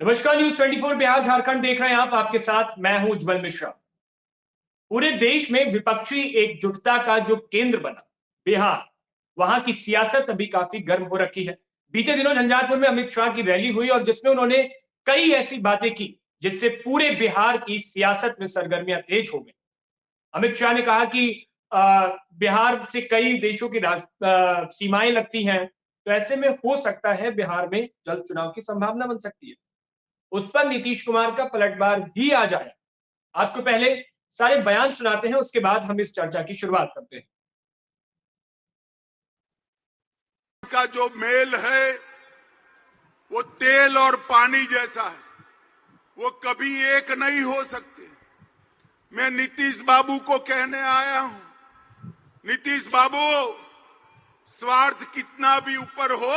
नमस्कार, न्यूज 24 बिहार झारखंड देख रहे हैं आप। आपके साथ मैं हूं उज्जवल मिश्रा। पूरे देश में विपक्षी एकजुटता का जो केंद्र बना बिहार, वहां की सियासत अभी काफी गर्म हो रखी है। बीते दिनों झंझारपुर में अमित शाह की रैली हुई और जिसमें उन्होंने कई ऐसी बातें की जिससे पूरे बिहार की सियासत में सरगर्मियां तेज हो गई। अमित शाह ने कहा कि बिहार से कई देशों की सीमाएं लगती हैं, तो ऐसे में हो सकता है बिहार में जल्द चुनाव की संभावना बन सकती है। उस पर नीतीश कुमार का पलटवार भी आ जाए। आपको पहले सारे बयान सुनाते हैं, उसके बाद हम इस चर्चा की शुरुआत करते हैं। का जो मेल है वो तेल और पानी जैसा है, वो कभी एक नहीं हो सकते। मैं नीतीश बाबू को कहने आया हूं, नीतीश बाबू, स्वार्थ कितना भी ऊपर हो,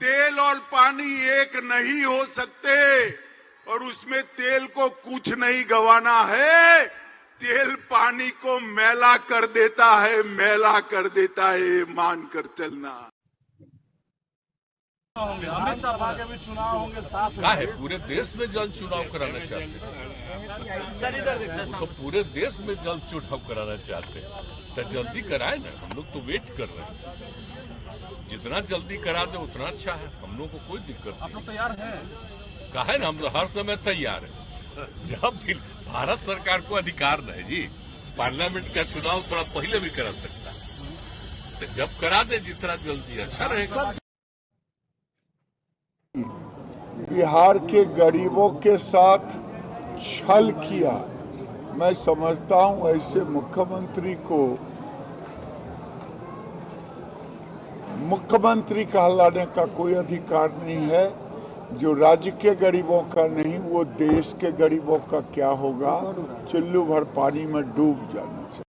तेल और पानी एक नहीं हो सकते और उसमें तेल को कुछ नहीं गंवाना है। तेल पानी को मैला कर देता है, मैला कर देता है, मानकर चलना। विधानसभा के भी चुनाव होंगे, साफ क्या है, पूरे देश में जल्द चुनाव कराना चाहते हैं। तो पूरे देश में जल्द चुनाव कराना चाहते हैं, तो जल्दी कराए ना। हम लोग तो वेट कर रहे हैं, जितना जल्दी करा दे उतना अच्छा है। हम लोग को कोई दिक्कत नहीं। लोग तैयार हैं, कहा है ना, हम लोग हर समय तैयार है। जब भी भारत सरकार को अधिकार नहीं जी, पार्लियामेंट का चुनाव थोड़ा पहले भी करा सकता है, तो जब करा दे जितना जल्दी अच्छा रहेगा। बिहार के गरीबों के साथ छल किया। मैं समझता हूं ऐसे मुख्यमंत्री को मुख्यमंत्री कहलाने का कोई अधिकार नहीं है। जो राज्य के गरीबों का नहीं, वो देश के गरीबों का क्या होगा, चुल्लू भर पानी में डूब जाना चाहिए।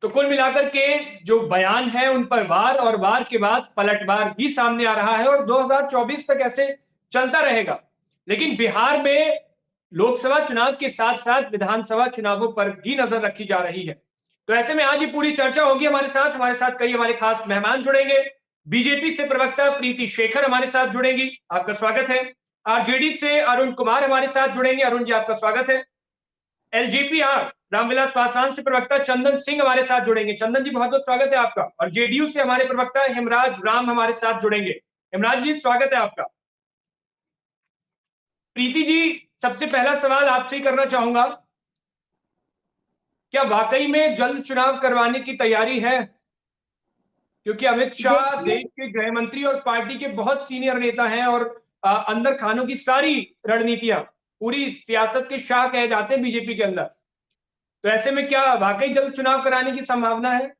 तो कुल मिलाकर के जो बयान है उन पर वार और वार के बाद पलटवार भी सामने आ रहा है और 2024 तक ऐसे चलता रहेगा। लेकिन बिहार में लोकसभा चुनाव के साथ साथ विधानसभा चुनावों पर भी नजर रखी जा रही है। तो ऐसे में आज ये पूरी चर्चा होगी। हमारे साथ कई हमारे खास मेहमान जुड़ेंगे। बीजेपी से प्रवक्ता प्रीति शेखर हमारे साथ जुड़ेंगी, आपका स्वागत है। आरजेडी से अरुण कुमार हमारे साथ जुड़ेंगे, अरुण जी आपका स्वागत है। एलजेपीआर रामविलास पासवान से प्रवक्ता चंदन सिंह हमारे साथ जुड़ेंगे, चंदन जी बहुत बहुत स्वागत है आपका। और जेडीयू से हमारे प्रवक्ता हेमराज राम हमारे साथ जुड़ेंगे, हेमराज जी स्वागत है आपका। प्रीति जी, सबसे पहला सवाल आपसे ही करना चाहूंगा, क्या वाकई में जल्द चुनाव करवाने की तैयारी है? क्योंकि अमित शाह देश के गृह मंत्री और पार्टी के बहुत सीनियर नेता हैं और अंदर खानों की सारी रणनीतियां, पूरी सियासत के शाह कहे जाते हैं बीजेपी के अंदर। तो ऐसे में क्या वाकई जल्द चुनाव कराने की संभावना है?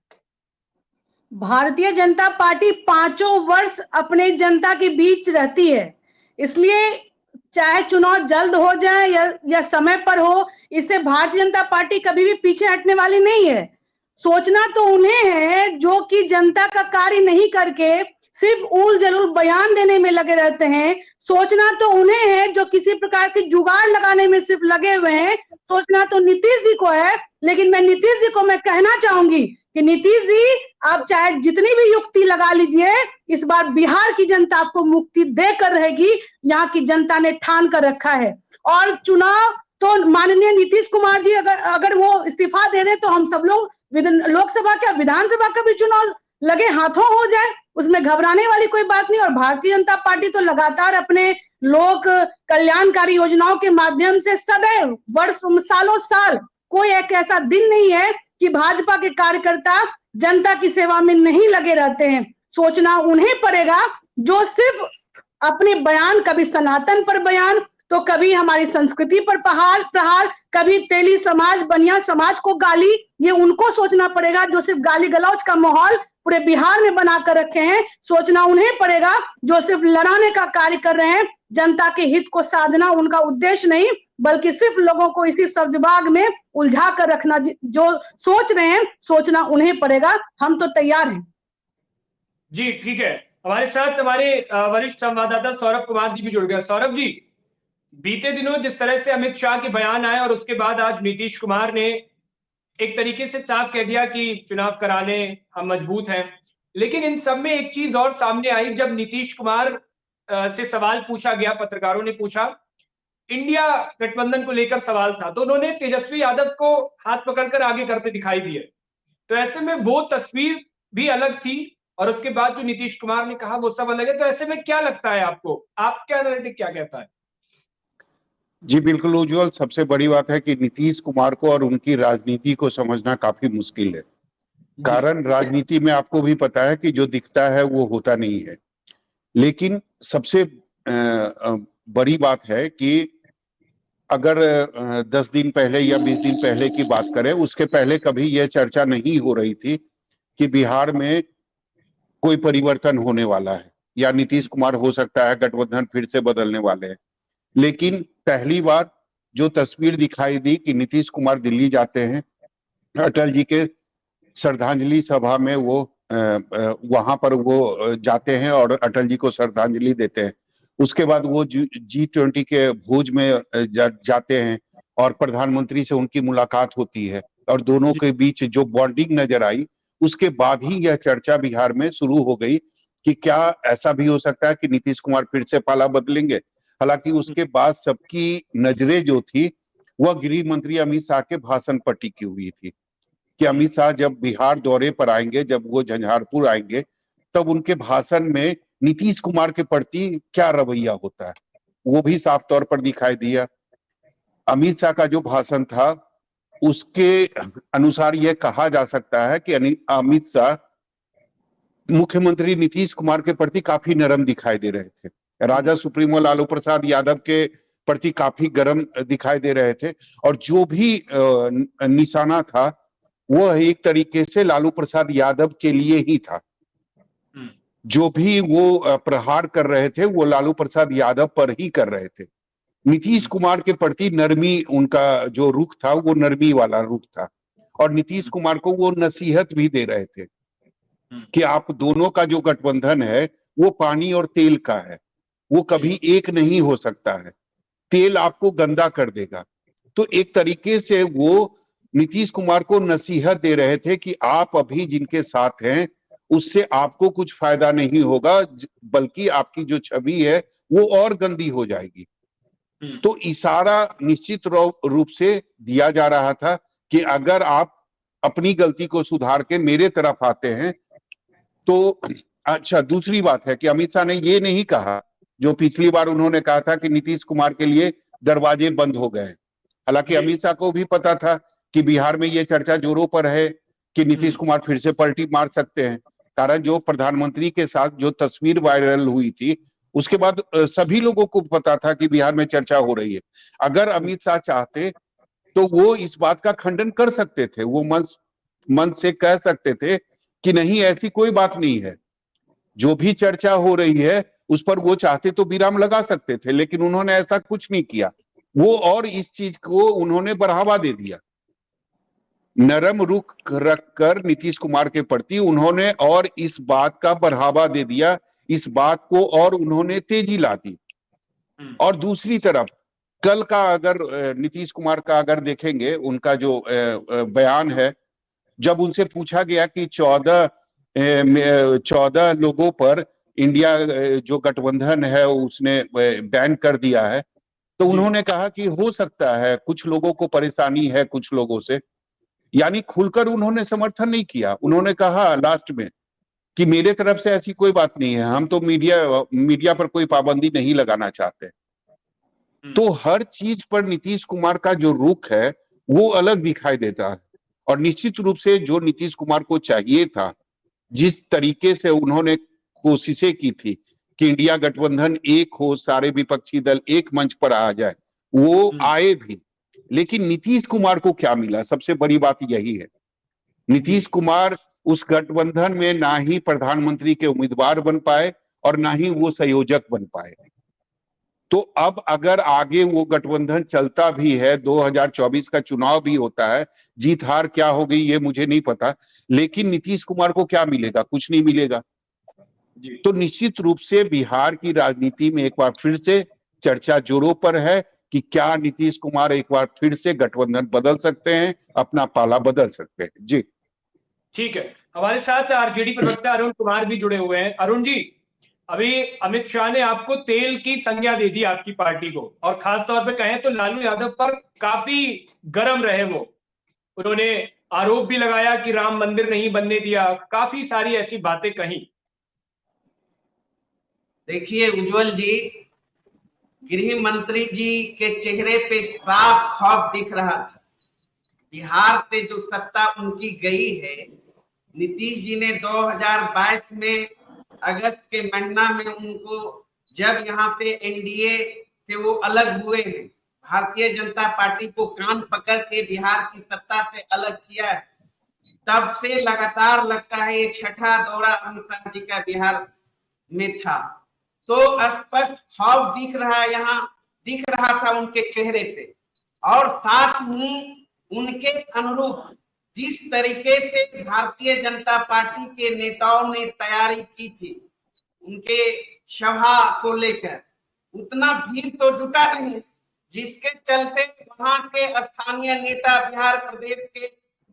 भारतीय जनता पार्टी 5 वर्ष अपने जनता के बीच रहती है, इसलिए चाहे चुनाव जल्द हो जाए या समय पर हो, इससे भारतीय जनता पार्टी कभी भी पीछे हटने वाली नहीं है। सोचना तो उन्हें है जो कि जनता का कार्य नहीं करके सिर्फ उल जलूल बयान देने में लगे रहते हैं। सोचना तो उन्हें है जो किसी प्रकार की जुगाड़ लगाने में सिर्फ लगे हुए हैं। सोचना तो नीतीश जी को है, लेकिन मैं नीतीश जी को मैं कहना चाहूंगी कि नीतीश जी, आप चाहे जितनी भी युक्ति लगा लीजिए, इस बार बिहार की जनता आपको मुक्ति देकर रहेगी। यहाँ की जनता ने ठान कर रखा है। और चुनाव तो माननीय नीतीश कुमार जी अगर वो इस्तीफा दे रहे तो हम सब लोग लोकसभा क्या विधानसभा का भी चुनाव लगे हाथों हो जाए, उसमें घबराने वाली कोई बात नहीं। और भारतीय जनता पार्टी तो लगातार अपने लोक कल्याणकारी योजनाओं के माध्यम से सदैव सालों साल कोई एक ऐसा दिन नहीं है कि भाजपा के कार्यकर्ता जनता की सेवा में नहीं लगे रहते हैं। सोचना उन्हें पड़ेगा जो सिर्फ अपने बयान, कभी सनातन पर बयान, तो कभी हमारी संस्कृति पर प्रहार, कभी तेली समाज, बनिया समाज को गाली, ये उनको सोचना पड़ेगा जो सिर्फ गाली गलौज का माहौल पूरे बिहार में बनाकर रखे हैं। सोचना उन्हें पड़ेगा जो सिर्फ लड़ाने का कार्य कर रहे हैं। जनता के हित को साधना उनका उद्देश्य नहीं, बल्कि सिर्फ लोगों को इसी सब्जबाग में उलझा कर रखना जो सोच रहे हैं, सोचना उन्हें पड़ेगा। हम तो तैयार हैं। जी ठीक है, हमारे साथ हमारे वरिष्ठ संवाददाता सौरभ कुमार जी भी जुड़ गए। सौरभ जी, बीते दिनों जिस तरह से अमित शाह के बयान आए और उसके बाद आज नीतीश कुमार ने एक तरीके से साफ कह दिया कि चुनाव कराने हम मजबूत हैं, लेकिन इन सब में एक चीज और सामने आई जब नीतीश कुमार से सवाल पूछा गया, पत्रकारों ने पूछा, इंडिया गठबंधन को लेकर सवाल था, तो उन्होंने तेजस्वी यादव को हाथ पकड़कर आगे करते दिखाई दिए। तो ऐसे में वो तस्वीर भी अलग थी और उसके बाद जो नीतीश कुमार ने कहा वो सब अलग है। तो ऐसे में क्या लगता है आपको, आपका एनालिटिक क्या कहता है? जी बिल्कुल उज्जवल, सबसे बड़ी बात है कि नीतीश कुमार को और उनकी राजनीति को समझना काफी मुश्किल है। कारण राजनीति में आपको भी पता है कि जो दिखता है वो होता नहीं है। लेकिन सबसे बड़ी बात है कि अगर 10 दिन पहले या 20 दिन पहले की बात करें, उसके पहले कभी यह चर्चा नहीं हो रही थी कि बिहार में कोई परिवर्तन होने वाला है या नीतीश कुमार हो सकता है गठबंधन फिर से बदलने वाले हैं। लेकिन पहली बार जो तस्वीर दिखाई दी कि नीतीश कुमार दिल्ली जाते हैं, अटल जी के श्रद्धांजलि सभा में वो वहां पर वो जाते हैं और अटल जी को श्रद्धांजलि देते हैं। उसके बाद वो G20 के भोज में जाते हैं और प्रधानमंत्री से उनकी मुलाकात होती है और दोनों के बीच जो बॉन्डिंग नजर आई, उसके बाद ही यह चर्चा बिहार में शुरू हो गई कि क्या ऐसा भी हो सकता है कि नीतीश कुमार फिर से पाला बदलेंगे। हालांकि उसके बाद सबकी नजरें जो थी वह गृह मंत्री अमित शाह के भाषण पर टिकी हुई थी कि अमित शाह जब बिहार दौरे पर आएंगे, जब वो झंझारपुर आएंगे, तब उनके भाषण में नीतीश कुमार के प्रति क्या रवैया होता है वो भी साफ तौर पर दिखाई दिया। अमित शाह का जो भाषण था उसके अनुसार यह कहा जा सकता है कि अमित शाह मुख्यमंत्री नीतीश कुमार के प्रति काफी नरम दिखाई दे रहे थे, राजा सुप्रीमो लालू प्रसाद यादव के प्रति काफी गर्म दिखाई दे रहे थे और जो भी निशाना था वह एक तरीके से लालू प्रसाद यादव के लिए ही था। जो भी वो प्रहार कर रहे थे वो लालू प्रसाद यादव पर ही कर रहे थे। नीतीश कुमार के प्रति नरमी, उनका जो रुख था वो नरमी वाला रुख था और नीतीश कुमार को वो नसीहत भी दे रहे थे कि आप दोनों का जो गठबंधन है वो पानी और तेल का है, वो कभी एक नहीं हो सकता है, तेल आपको गंदा कर देगा। तो एक तरीके से वो नीतीश कुमार को नसीहत दे रहे थे कि आप अभी जिनके साथ हैं उससे आपको कुछ फायदा नहीं होगा, बल्कि आपकी जो छवि है वो और गंदी हो जाएगी। तो इशारा निश्चित रूप से दिया जा रहा था कि अगर आप अपनी गलती को सुधार के मेरे तरफ आते हैं तो अच्छा। दूसरी बात है कि अमित शाह ने ये नहीं कहा जो पिछली बार उन्होंने कहा था कि नीतीश कुमार के लिए दरवाजे बंद हो गए। हालांकि अमित शाह को भी पता था कि बिहार में ये चर्चा जोरों पर है कि नीतीश कुमार फिर से पलटी मार सकते हैं। कारण जो प्रधानमंत्री के साथ जो तस्वीर वायरल हुई थी उसके बाद सभी लोगों को पता था कि बिहार में चर्चा हो रही है। अगर अमित शाह चाहते तो वो इस बात का खंडन कर सकते थे, वो मन से कह सकते थे कि नहीं ऐसी कोई बात नहीं है, जो भी चर्चा हो रही है उस पर वो चाहते तो विराम लगा सकते थे, लेकिन उन्होंने ऐसा कुछ नहीं किया। वो और इस चीज को उन्होंने बढ़ावा दे दिया। नरम रुख रखकर नीतीश कुमार के प्रति उन्होंने और इस बात का बढ़ावा दे दिया, इस बात को और उन्होंने तेजी ला दी। और दूसरी तरफ कल का अगर नीतीश कुमार का अगर देखेंगे, उनका जो बयान है, जब उनसे पूछा गया कि 14 लोगों पर इंडिया जो गठबंधन है उसने बैन कर दिया है, तो उन्होंने कहा कि हो सकता है कुछ लोगों को परेशानी है कुछ लोगों से, यानी खुलकर उन्होंने समर्थन नहीं किया। उन्होंने कहा लास्ट में कि मेरे तरफ से ऐसी कोई बात नहीं है, हम तो मीडिया पर कोई पाबंदी नहीं लगाना चाहते। तो हर चीज पर नीतीश कुमार का जो रुख है वो अलग दिखाई देता है और निश्चित रूप से जो नीतीश कुमार को चाहिए था, जिस तरीके से उन्होंने कोशिशें की थी कि इंडिया गठबंधन एक हो, सारे विपक्षी दल एक मंच पर आ जाए, वो आए भी। लेकिन नीतीश कुमार को क्या मिला, सबसे बड़ी बात यही है। नीतीश कुमार उस गठबंधन में ना ही प्रधानमंत्री के उम्मीदवार बन पाए और ना ही वो संयोजक बन पाए। तो अब अगर आगे वो गठबंधन चलता भी है, 2024 का चुनाव भी होता है, जीत हार क्या हो गई ये मुझे नहीं पता, लेकिन नीतीश कुमार को क्या मिलेगा, कुछ नहीं मिलेगा। तो निश्चित रूप से बिहार की राजनीति में एक बार फिर से चर्चा जोरों पर है कि क्या नीतीश कुमार एक बार फिर से गठबंधन बदल सकते हैं, अपना पाला बदल सकते हैं। जी ठीक है, हमारे साथ आरजेडी प्रवक्ता अरुण कुमार भी जुड़े हुए हैं। अरुण जी, अभी अमित शाह ने आपको तेल की संज्ञा दे दी आपकी पार्टी को, और खास तौर पे कहें तो लालू यादव पर काफी गर्म रहे वो। उन्होंने आरोप भी लगाया कि राम मंदिर नहीं बनने दिया, काफी सारी ऐसी बातें कही। देखिए उज्जवल जी, गृह मंत्री जी के चेहरे पे साफ खौफ दिख रहा था। बिहार से जो सत्ता उनकी गई है, नीतीश जी ने 2022 में अगस्त के महीना में उनको, जब यहाँ से एनडीए से वो अलग हुए हैं, भारतीय जनता पार्टी को कान पकड़ के बिहार की सत्ता से अलग किया है, तब से लगातार लगता है ये छठा दौरा अमित शाह जी का बिहार में था। तो स्पष्ट खौफ दिख रहा है, यहाँ दिख रहा था उनके चेहरे पे। और साथ ही उनके अनुरूप जिस तरीके से भारतीय जनता पार्टी के नेताओं ने तैयारी की थी उनके सभा को लेकर, उतना भीड़ तो जुटा नहीं, जिसके चलते वहां के स्थानीय नेता, बिहार प्रदेश के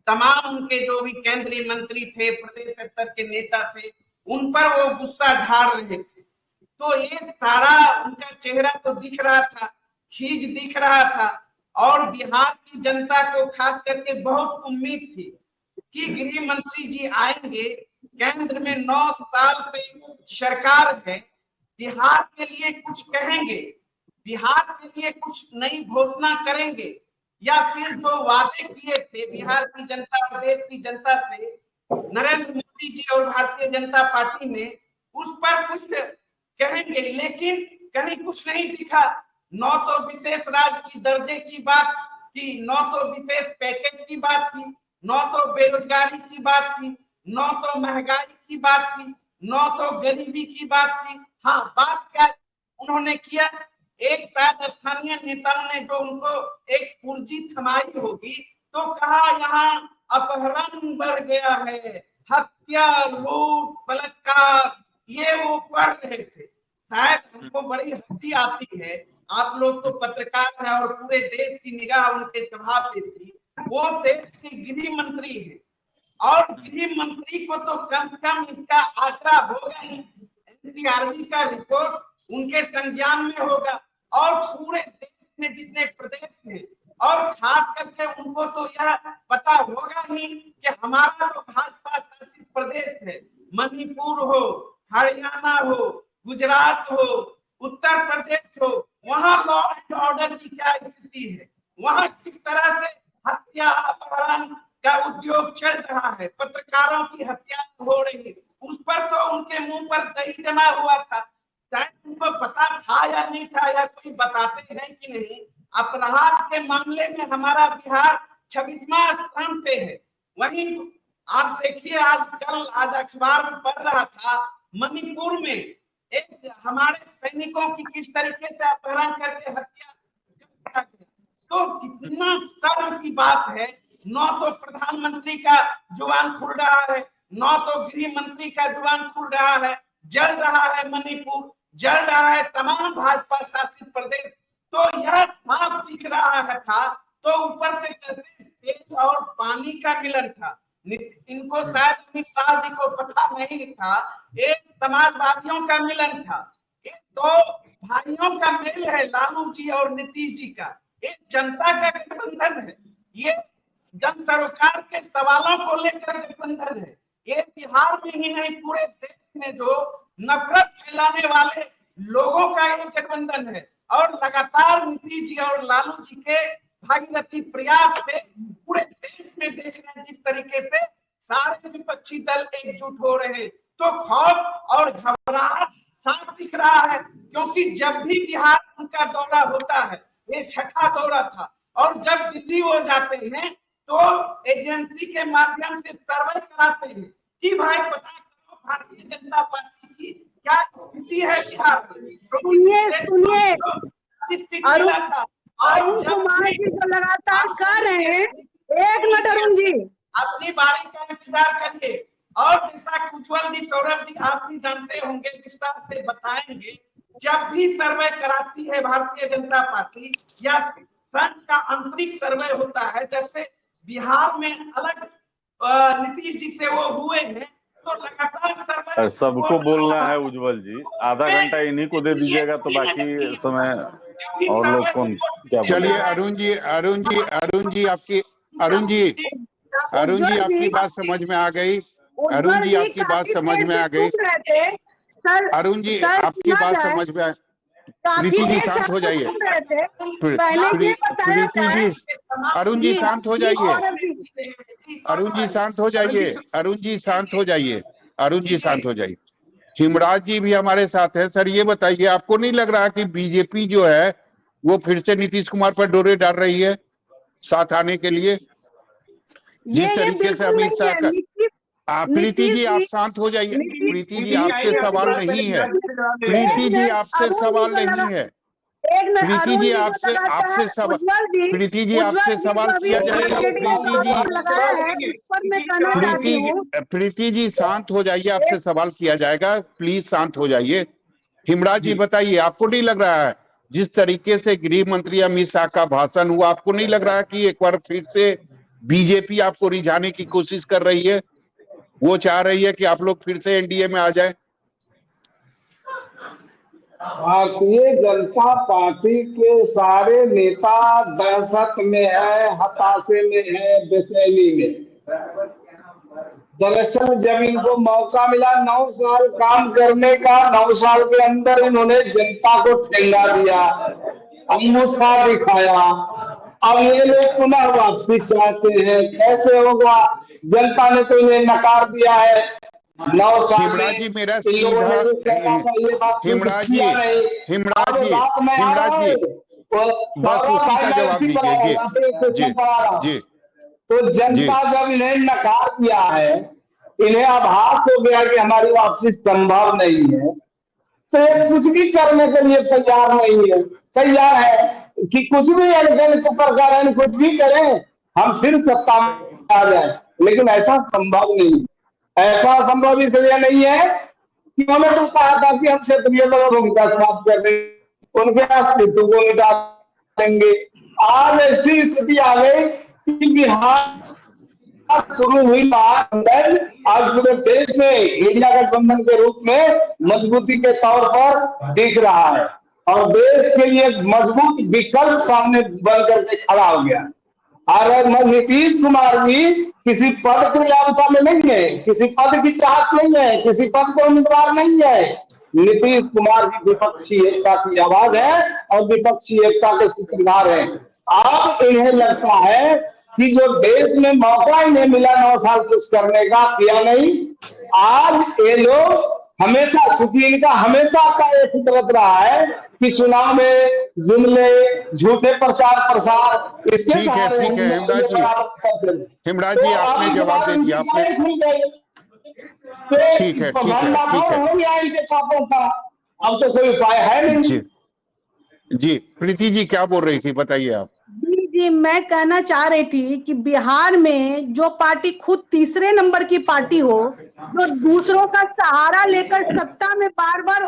तमाम उनके जो भी केंद्रीय मंत्री थे, प्रदेश स्तर के नेता थे, उन पर वो गुस्सा झाड़ रहे थे। तो ये सारा उनका चेहरा तो दिख रहा था, खींच दिख रहा था। और बिहार की जनता को खास करके बहुत उम्मीद थी कि गृह मंत्री जी आएंगे, केंद्र में 9 साल से सरकार है, बिहार के लिए कुछ कहेंगे, बिहार के लिए कुछ नई घोषणा करेंगे, या फिर जो वादे किए थे बिहार की जनता, प्रदेश की जनता से नरेंद्र मोदी जी और भारतीय जनता पार्टी ने, उस पर कुछ कहेंगे। लेकिन कहीं कुछ नहीं दिखा। न तो विशेष राज्य की दर्जे की बात की, न तो विशेष पैकेज की बात की, न तो बेरोजगारी की बात की, न तो महंगाई की बात की, न तो गरीबी की बात की। हाँ, बात क्या उन्होंने किया, एक शायद स्थानीय नेताओं ने जो उनको एक पूर्जी थमाई होगी, तो कहा यहाँ अपहरण बढ़ गया है, हत्या, लूट, बलात्कार, ये वो पढ़ रहे थे। शायद हमको बड़ी हंसी आती है, आप लोग तो पत्रकार हैं और पूरे देश की निगाह उनके सभा पे थी। वो देश के गृह मंत्री है, और गृह मंत्री को तो कम से कम इसका आंकड़ा होगा ही, एनसीआरबी का रिपोर्ट उनके संज्ञान में होगा, और पूरे देश में जितने प्रदेश हैं, और खास करके उनको तो यह पता होगा ही कि हमारा जो भाजपा शासित प्रदेश है, मणिपुर हो, हरियाणा हो, गुजरात हो, उत्तर प्रदेश हो, वहां लॉ एंड ऑर्डर की क्या स्थिति है, वहां किस तरह से हत्या, अपहरण का उद्योग चल रहा है, पत्रकारों की हत्या हो रही है, उस पर तो उनके मुंह पर दही जमा हुआ था। शायद उनको पता था या नहीं था, या कोई बताते हैं कि नहीं। अपराध के मामले में हमारा बिहार 26वां स्थान पे है। वहीं आप देखिए, आज अखबार में पढ़ रहा था, मणिपुर में एक हमारे सैनिकों की किस तरीके से अपहरण करके हत्या। तो कितना शर्म की बात है। न तो प्रधानमंत्री का जुबान खुल रहा है, न तो गृह मंत्री का जुबान खुल रहा है। जल रहा है मणिपुर, जल रहा है तमाम भाजपा शासित प्रदेश। तो यह साफ दिख रहा है था। तो ऊपर से कहते तेल और पानी का मिलन था। इनको शायद अमित शाह जी को पता नहीं था, एक समाजवादियों का मिलन था, एक दो भाइयों का मेल है, लालू जी और नीतीश जी का, एक जनता का गठबंधन है, ये जन सरोकार के सवालों को लेकर गठबंधन है। ये बिहार में ही नहीं, पूरे देश में जो नफरत फैलाने वाले लोगों का एक गठबंधन है। और लगातार नीतीश जी और लालू जी के भागीरथी प्रयास से पूरे देश में देख रहे हैं जिस तरीके से सारे विपक्षी दल एकजुट हो रहे हैं। तो खौफ और घबराहट साफ दिख रहा है, क्योंकि जब भी बिहार उनका दौरा होता है, ये छठा दौरा था, और जब दिल्ली वो जाते हैं तो एजेंसी के माध्यम से सर्वे कराते हैं कि भाई पता करो भारतीय जनता पार्टी की क्या स्थिति है बिहार में। सुनिए था अरुण कुमार जी जो लगातार कर रहे हैं, एक मिनट अरुण जी, अपनी बारी का इंतजार करिए। और जैसा कि उज्जवल जी, सौरभ जी, आप भी जानते होंगे, विस्तार से बताएंगे, जब भी सर्वे कराती है भारतीय जनता पार्टी या संघ का आंतरिक सर्वे होता है, जैसे बिहार में अलग नीतीश जी से वो हुए हैं, तो लगातार सबको बोलना है उज्जवल जी, आधा घंटा इन्हीं को दे दीजिएगा तो बाकी समय और लोग कौन क्या चलिए बोलेंगे। अरुण जी आपकी बात समझ में आ गई। अरुण जी आपकी बात समझ में आ गई। अरुण जी आपकी बात समझ में आ प्रीति जी शांत हो जाइए। प्रीति जी, अरुण जी शांत हो जाइए। अरुण जी शांत हो जाइए। अरुण जी शांत हो जाइए। अरुण जी शांत हो जाइए। हिमराज जी भी हमारे साथ है। सर ये बताइए, आपको नहीं लग रहा कि बीजेपी जो है वो फिर से नीतीश कुमार पर डोरे डाल रही है साथ आने के लिए? जिस तरीके से अमित शाह का, प्रीति जी आप शांत हो जाइए। प्रीति जी आपसे सवाल नहीं है। प्रीति जी आपसे सवाल नहीं है। प्रीति जी आपसे सवाल, प्रीति जी आपसे सवाल किया जाएगा। प्रीति जी शांत हो जाइए, आपसे सवाल किया जाएगा। प्लीज शांत हो जाइए। हिमराज जी बताइए, आपको नहीं लग रहा है जिस तरीके से गृह मंत्री अमित शाह का भाषण हुआ, आपको नहीं लग रहा है कि एक बार फिर से बीजेपी आपको रिझाने की कोशिश कर रही है? वो चाह रही है कि आप लोग फिर से एनडीए में आ जाए? भारतीय जनता पार्टी के सारे नेता दहशत में है, हताशे में है, बेचैनी में। दरअसल जब इनको मौका मिला 9 साल काम करने का, 9 साल के अंदर इन्होंने जनता को ठेंगा दिया, अंगूठा दिखाया। अब ये लोग पुनः वापसी चाहते हैं। कैसे होगा? जनता ने तो इन्हें नकार दिया है। 9 साल हिमराज जी मेरा सीधा, हिमराज जी बस उसी का जवाब दीजिए। जी तो जनता जब इन्हें नकार दिया है, इन्हें आभास हो गया कि हमारी वापसी संभव नहीं है, तो ये कुछ भी करने के लिए तैयार नहीं है। तैयार है कि कुछ भी प्रकार कुछ भी करें, हम फिर सत्ता में आ जाए, लेकिन ऐसा संभव नहीं। ऐसा संभव इसलिए नहीं है कि उन्होंने तो कहा था कि हम क्षेत्रीय लोगों का साथ कर देंगे, उनके अस्तित्व को मिटा देंगे। आज ऐसी स्थिति आ गई कि बिहार शुरू हुई बात आज पूरे देश में इंडिया गठबंधन के रूप में मजबूती के तौर पर दिख रहा है और देश के लिए मजबूत विकल्प सामने बन करके खड़ा हो गया। और नीतीश कुमार भी किसी पद की लालसा में नहीं है, किसी पद की चाहत नहीं है, किसी पद को उम्मीदवार नहीं है। नीतीश कुमार भी विपक्षी एकता की आवाज है और विपक्षी एकता के सूत्रधार है। अब इन्हें लगता है कि जो देश में मौका इन्हें मिला 9 साल कुछ करने का, किया नहीं। आज ये लोग हमेशा, चूंकि इनका हमेशा का एक फितरत रहा है कि चुनाव में जुमले, झूठे प्रचार प्रसार, इससे ठीक है हिमराज जी आपने जवाब दे दिया। आपने ठीक है अब तो कोई उपाय है नहीं। जी प्रीति जी क्या बोल रही थी, बताइए आप। जी मैं कहना चाह रही थी कि बिहार में जो पार्टी खुद तीसरे नंबर की पार्टी हो, जो दूसरों का सहारा लेकर सत्ता में बार बार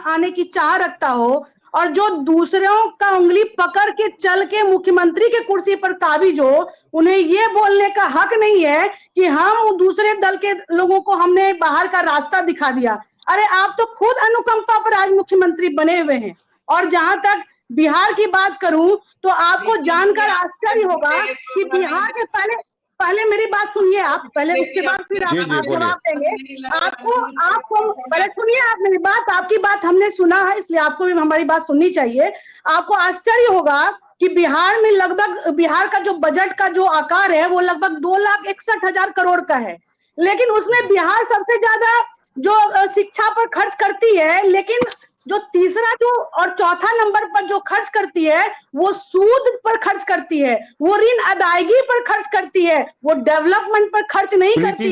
आने की चाह रखता हो और जो दूसरों का उंगली पकड़ के चल के मुख्यमंत्री के कुर्सी पर काबिज हो, उन्हें ये बोलने का हक नहीं है कि हम दूसरे दल के लोगों को हमने बाहर का रास्ता दिखा दिया। अरे आप तो खुद अनुकंपा पर आज मुख्यमंत्री बने हुए हैं। और जहां तक बिहार की बात करूं तो आपको जानकर आश्चर्य होगा कि बिहार में पहले मेरी बात सुनिए आप, पहले उसके बाद फिर आप जवाब देंगे। आपको पहले सुनिए आप मेरी बात, आपकी बात हमने सुना है इसलिए आपको भी हमारी बात सुननी चाहिए। आपको आश्चर्य होगा कि बिहार में लगभग, बिहार का जो बजट का जो आकार है वो लगभग 2,61,000 करोड़ का है, लेकिन उसमें बिहार सबसे ज्यादा जो शिक्षा पर खर्च करती है, लेकिन जो तीसरा जो और चौथा नंबर पर जो खर्च करती है वो सूद पर खर्च करती है, वो ऋण अदायगी पर खर्च करती है, वो डेवलपमेंट पर खर्च नहीं करती।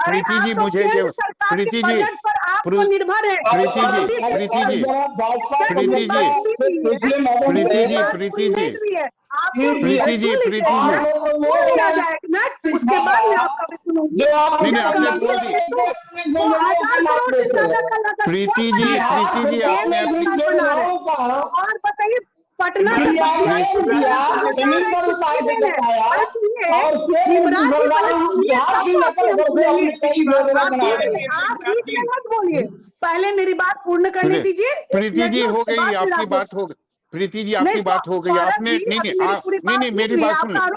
प्रीति जी मुझे ये प्रीति जी आपको निर्भर है। उसके बाद मैं आपका भी सुनूंगी। प्रीति जी आपने और बताइए पटना से जमीन पर उतार के बताया और बिहार की नकल करके अपनी कई योजना बना रहे हैं। आप बीच में मत बोलिए, पहले मेरी बात पूर्ण करने दीजिए। प्रीति जी हो गई आपकी बात, हो गई प्रीति जी आपकी बात हो गई। आपने नहीं मेरी बात सुन लीजिए,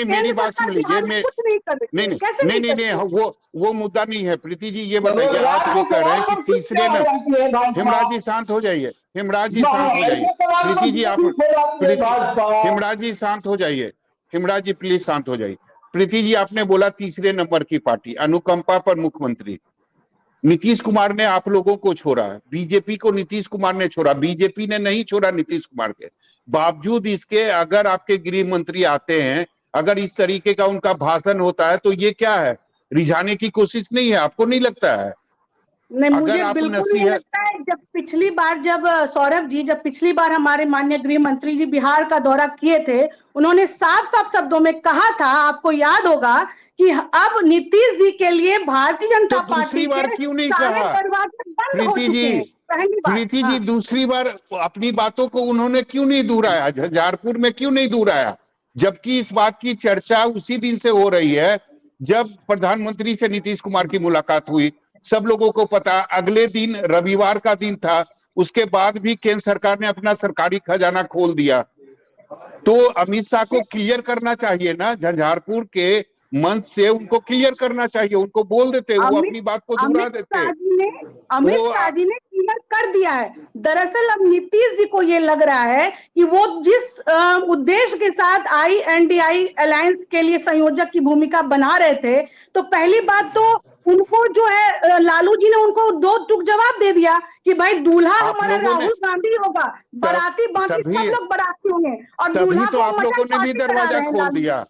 मेरी बात सुन लीजिए। नहीं वो मुद्दा नहीं है। प्रीति जी ये बताइए, आप ये कह रहे हैं कि तीसरे नंबर, हेमराज जी शांत हो जाइए, हेमराज जी शांत हो जाइए। प्रीति जी आप हेमराज जी शांत हो जाइए, हेमराज जी प्लीज शांत हो जाइए। प्रीति जी आपने बोला तीसरे नंबर की पार्टी, अनुकंपा पर मुख्यमंत्री। नीतीश कुमार ने आप लोगों को छोड़ा, बीजेपी को नीतीश कुमार ने छोड़ा, बीजेपी ने नहीं छोड़ा नीतीश कुमार के। बावजूद इसके अगर आपके गृह मंत्री आते हैं, अगर इस तरीके का उनका भाषण होता है, तो ये क्या है, रिझाने की कोशिश नहीं है? आपको नहीं लगता है? नहीं, मुझे बिल्कुल नहीं लगता है। जब पिछली बार हमारे माननीय गृह मंत्री जी बिहार का दौरा किए थे, उन्होंने साफ साफ शब्दों में कहा था, आपको याद होगा, कि अब नीतीश जी के लिए भारतीय जनता पार्टी दूसरी बार क्यों नहीं कहा प्रीति जी? दूसरी बार अपनी बातों को उन्होंने क्यों नहीं दोहराया, झंझारपुर में क्यों नहीं दोहराया? जबकि इस बात की चर्चा उसी दिन से हो रही है जब प्रधानमंत्री से नीतीश कुमार की मुलाकात हुई। सब लोगों को पता, अगले दिन रविवार का दिन था, उसके बाद भी केंद्र सरकार ने अपना सरकारी खजाना खोल दिया। तो अमित शाह को क्लियर करना चाहिए ना, झंझारपुर के मंच से उनको क्लियर करना चाहिए, उनको बोल देते, वो अपनी बात को दोहरा देते। अमित शाह जी ने क्लियर कर दिया है। दरअसल अब नीतीश जी को ये लग रहा है कि वो जिस उद्देश्य के साथ INDI अलायंस के लिए संयोजक की भूमिका बना रहे थे, तो पहली बात तो उनको जो है लालू जी ने उनको दो टूक जवाब दे दिया कि भाई दूल्हा हमारा राहुल गांधी होगा, बाराती बाकी सब लोग बाराती होंगे, और तभी तो आप लोगों ने भी दरवाजा खोल दिया,